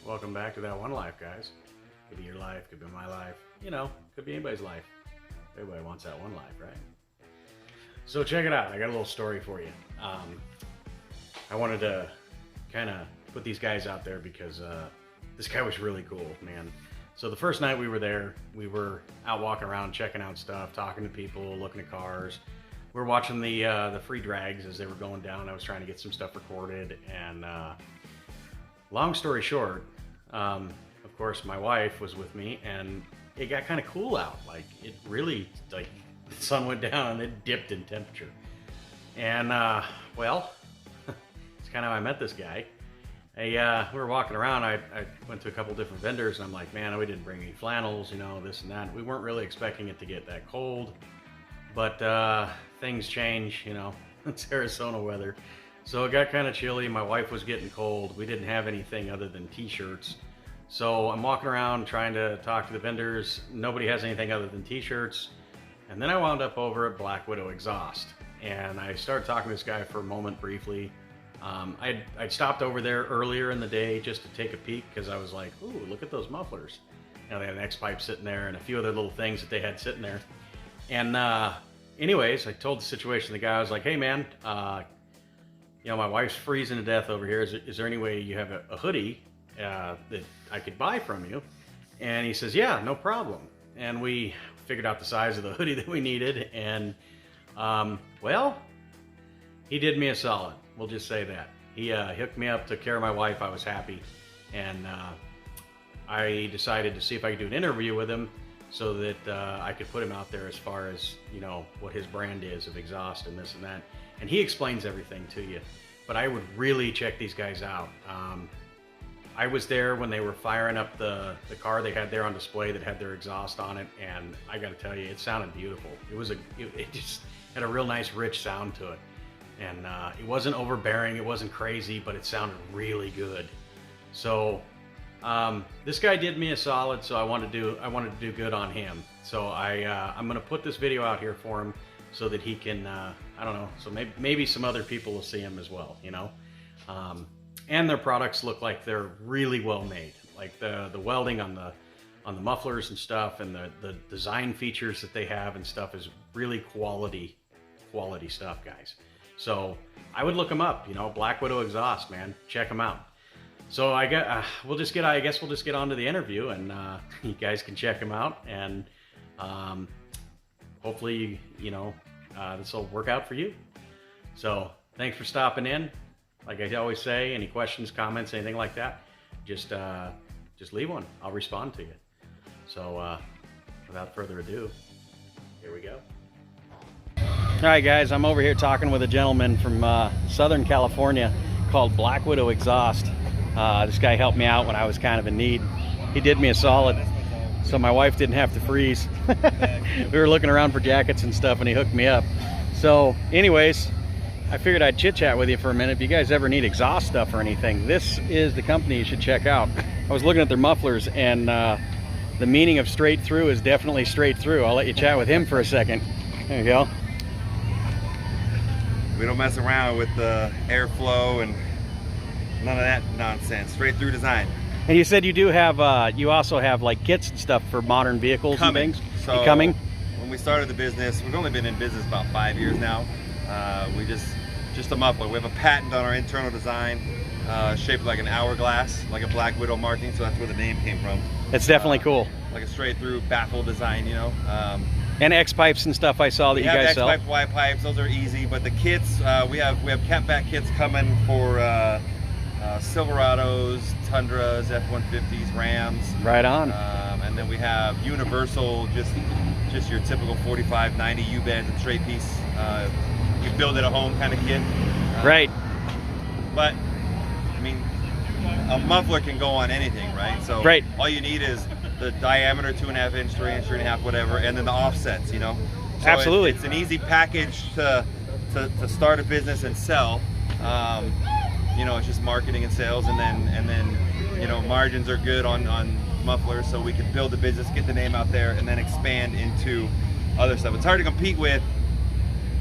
Welcome back to That One Life, guys. Could be your life, could be my life, you know, could be anybody's life. Everybody wants that one life, right? So check it out, I got a little story for you. I wanted to kind of put these guys out there because this guy was really cool, man. So the first night we were there, we were out walking around, checking out stuff, talking to people, looking at cars. We were watching the free drags as they were going down. I was trying to get some stuff recorded, and long story short, of course, my wife was with me, and it got kind of cool out. Like, it really, like, the sun went down and it dipped in temperature. And, well, it's kind of how I met this guy. We were walking around, I went to a couple different vendors, and I'm like, man, we didn't bring any flannels, you know, this and that. We weren't really expecting it to get that cold, but things change, you know, it's Arizona weather. So it got kind of chilly, my wife was getting cold, we didn't have anything other than t-shirts. So I'm walking around trying to talk to the vendors, nobody has anything other than t-shirts. And then I wound up over at Black Widow Exhaust, and I started talking to this guy for a moment briefly. I'd stopped over there earlier in the day just to take a peek because I was like, ooh, look at those mufflers. You know, they had an X-pipe sitting there and a few other little things that they had sitting there. And anyways, I told the situation to the guy. I was like, hey man, you know, my wife's freezing to death over here. Is there any way you have a hoodie that I could buy from you? And he says, yeah, no problem. And we figured out the size of the hoodie that we needed, and well, he did me a solid. We'll just say that. He hooked me up, took care of my wife. I was happy, and I decided to see if I could do an interview with him so that I could put him out there as far as, you know, what his brand is of exhaust and this and that. And he explains everything to you. But I would really check these guys out. I was there when they were firing up the car they had there on display that had their exhaust on it, and I got to tell you, it sounded beautiful. It just had a real nice, rich sound to it, and it wasn't overbearing, it wasn't crazy, but it sounded really good. So this guy did me a solid, so I wanted to do good on him. So I'm gonna put this video out here for him so that he can I don't know, so maybe some other people will see him as well, you know. And their products look like they're really well made. Like the welding on the mufflers and stuff, and the design features that they have and stuff is really quality stuff, guys. So I would look them up, you know, Black Widow Exhaust, man, check them out. So I guess we'll just get on to the interview, and you guys can check them out, and hopefully, you know, this will work out for you. So thanks for stopping in. Like I always say, any questions, comments, anything like that, just leave one. I'll respond to you. So without further ado, here we go. All right, guys, I'm over here talking with a gentleman from Southern California called Black Widow Exhaust. This guy helped me out when I was kind of in need. He did me a solid, so my wife didn't have to freeze. We were looking around for jackets and stuff, and he hooked me up. So anyways, I figured I'd chit-chat with you for a minute. If you guys ever need exhaust stuff or anything, this is the company you should check out. I was looking at their mufflers, and the meaning of straight through is definitely straight through. I'll let you chat with him for a second. There you go. We don't mess around with the airflow and none of that nonsense. Straight through design. And you said you do have, you also have like kits and stuff for modern vehicles and things? So coming? When we started the business, we've only been in business about 5 years now. We just a muffler. We have a patent on our internal design, shaped like an hourglass, like a Black Widow marking, so that's where the name came from. It's definitely cool. Like a straight through baffle design, you know. And X-pipes and stuff I saw that you guys sell. X-pipe, Y-pipes, those are easy, but the kits, we have catback kits coming for Silverados, Tundras, F-150s, Rams. Right on. And then we have universal, just your typical 45-90 U-bands and straight piece. You build it at home kind of kit. Right. But I mean, a muffler can go on anything, right? So right. All you need is the diameter, 2.5 inch, 3 inch, 3.5, whatever, and then the offsets, you know. So absolutely. It's an easy package to start a business and sell. You know, it's just marketing and sales, and then you know, margins are good on mufflers, so we can build the business, get the name out there, and then expand into other stuff. It's hard to compete with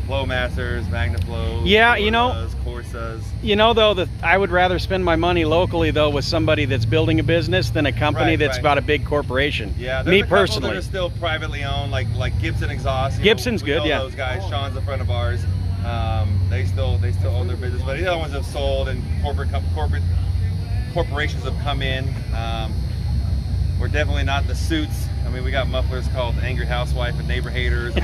Flowmasters, Magnaflows, Yeah, you know, Corsas. You know, though, that I would rather spend my money locally, though, with somebody that's building a business than a company that's got a big corporation. Yeah, me personally. They're still privately owned, like Gibson Exhaust. Gibson's good, yeah. Those guys, Sean's a friend of ours. They still own their business, but the other ones have sold, and corporations have come in. We're definitely not the suits. I mean, we got mufflers called Angry Housewife and Neighbor Haters. We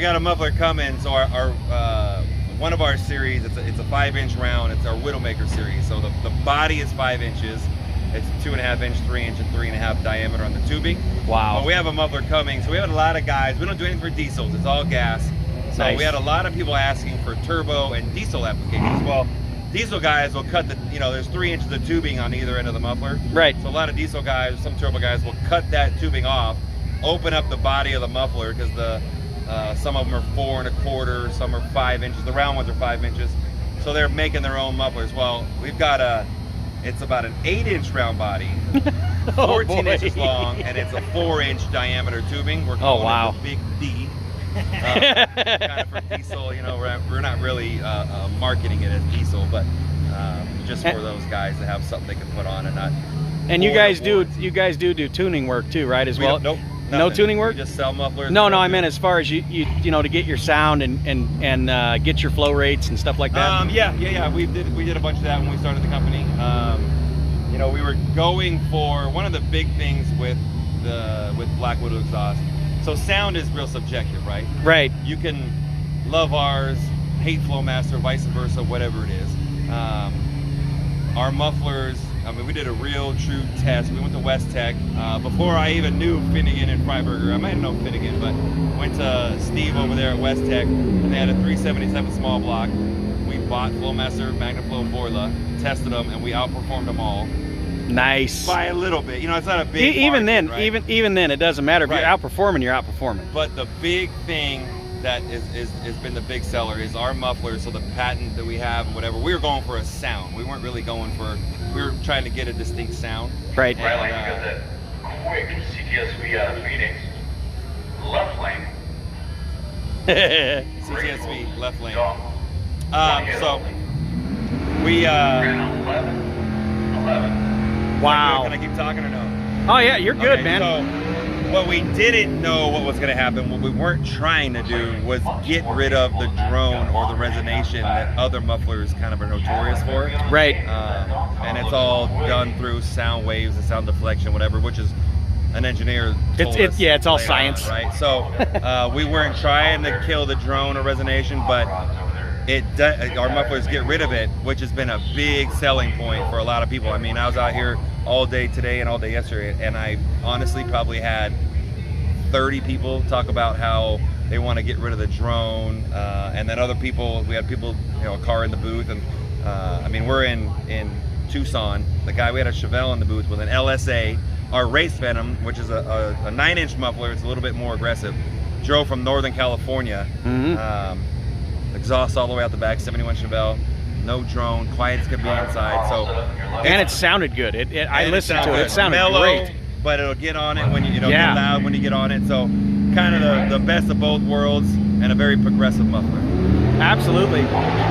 got a muffler coming. So our one of our series, it's a 5-inch round. It's our Widowmaker series. So the body is 5 inches. It's 2.5 inch, 3 inch, and 3.5 diameter on the tubing. Wow. But we have a muffler coming. So we have a lot of guys. We don't do anything for diesels. It's all gas. So Nice. we had a lot of people asking for turbo and diesel applications. Well, diesel guys will cut the, there's 3 inches of tubing on either end of the muffler. Right. So a lot of diesel guys, some turbo guys will cut that tubing off, open up the body of the muffler, because some of them are 4 1/4, some are 5 inches. The round ones are 5 inches. So they're making their own mufflers. Well, we've got it's about an 8-inch round body, 14 inches long, and it's a 4-inch diameter tubing. We're calling it the Big D. Kind of for diesel, we're not really marketing it as diesel, but just for those guys to have something they can put on and not. And you guys do tuning work too, right? As well. Nope. No tuning work. We just sell mufflers. No, I meant as far as you to get your sound and get your flow rates and stuff like that. Yeah. We did a bunch of that when we started the company. We were going for one of the big things with Black Widow exhaust. So sound is real subjective, right? Right. You can love ours, hate Flowmaster, vice versa, whatever it is. Our mufflers, we did a real true test. We went to West Tech. Before I even knew Finnegan and Freiberger, I might have known Finnegan, but went to Steve over there at West Tech, and they had a 377 small block. We bought Flowmaster, Magnaflow, Borla, tested them, and we outperformed them all. Nice. By a little bit. It's not a big even market, then, right? even then, it doesn't matter. If Right. you're outperforming, you're outperforming. But the big thing that has been the big seller is our mufflers. So the patent that we have and whatever, we were going for a sound. We weren't really we were trying to get a distinct sound. Right. And, Right, like you got that quick CTSV out of Phoenix. Left lane. CTSV, left lane. Dog. So we Ran 11. Wow. Can I keep talking or no? Oh yeah, you're good, Okay, man. So what we didn't know what was going to happen, what we weren't trying to do, was get rid of the drone or the resonation that other mufflers kind of are notorious for. Right. And it's all done through sound waves and sound deflection, whatever, which is an engineer told us it's all later science. on, right? So we weren't trying to kill the drone or resonation, but our mufflers get rid of it, which has been a big selling point for a lot of people. I was out here all day today and all day yesterday, and I honestly probably had 30 people talk about how they want to get rid of the drone, and then other people, we had people, a car in the booth, and we're in Tucson. We had a Chevelle in the booth with an LSA, our Race Venom, which is a 9-inch muffler. It's a little bit more aggressive. Drove from Northern California. Exhaust all the way out the back, 71 Chevelle, no drone, quiet as could be inside. So, And it sounded good. I listened to it. It sounded mellow, great. but it'll get on it when you get loud when you get on it. So, kind of the best of both worlds, and a very progressive muffler. Absolutely.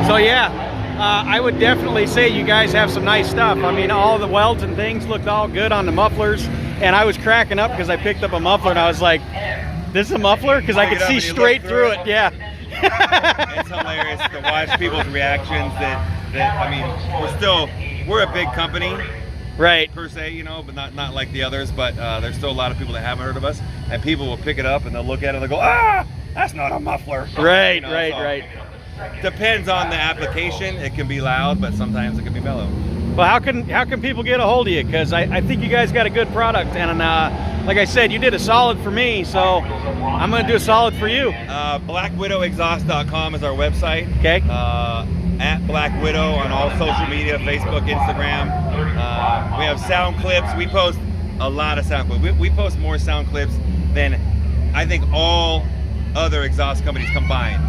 So yeah, I would definitely say you guys have some nice stuff. All the welds and things looked all good on the mufflers, and I was cracking up because I picked up a muffler and I was like, "This is a muffler?" Because I could see straight through it. Yeah. It's hilarious to watch people's reactions. We're a big company, Right. per se, but not like the others. But there's still a lot of people that haven't heard of us, and people will pick it up and they'll look at it and they'll go, "Ah, that's not a muffler." Right. So Right. Depends on the application. It can be loud, but sometimes it can be mellow. Well, how can people get a hold of you? Because I think you guys got a good product, and like I said, you did a solid for me, so I'm going to do a solid for you. BlackWidowExhaust.com is our website. Okay. At Black Widow on all social media, Facebook, Instagram. We have sound clips. We post a lot of sound clips. We post more sound clips than I think all other exhaust companies combined.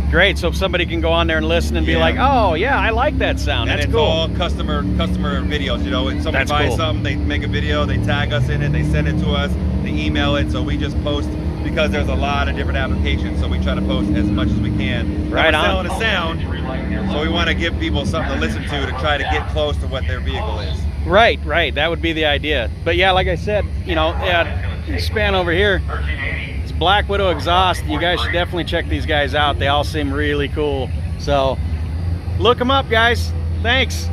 Great. So somebody can go on there and listen and be like, "Oh yeah, I like that sound. And That's it's cool." all customer videos. If somebody That's buys cool. something, they make a video, they tag us in it, they send it to us, they email it. So we just post because there's a lot of different applications. So we try to post as much as we can. Right We're on. selling a sound, so we want to give people something to listen to try to get close to what their vehicle is. Right, right. That would be the idea. But yeah, like I said, you know, span over here, it's Black Widow exhaust. You guys should definitely check these guys out. They all seem really cool. So look them up, guys. Thanks.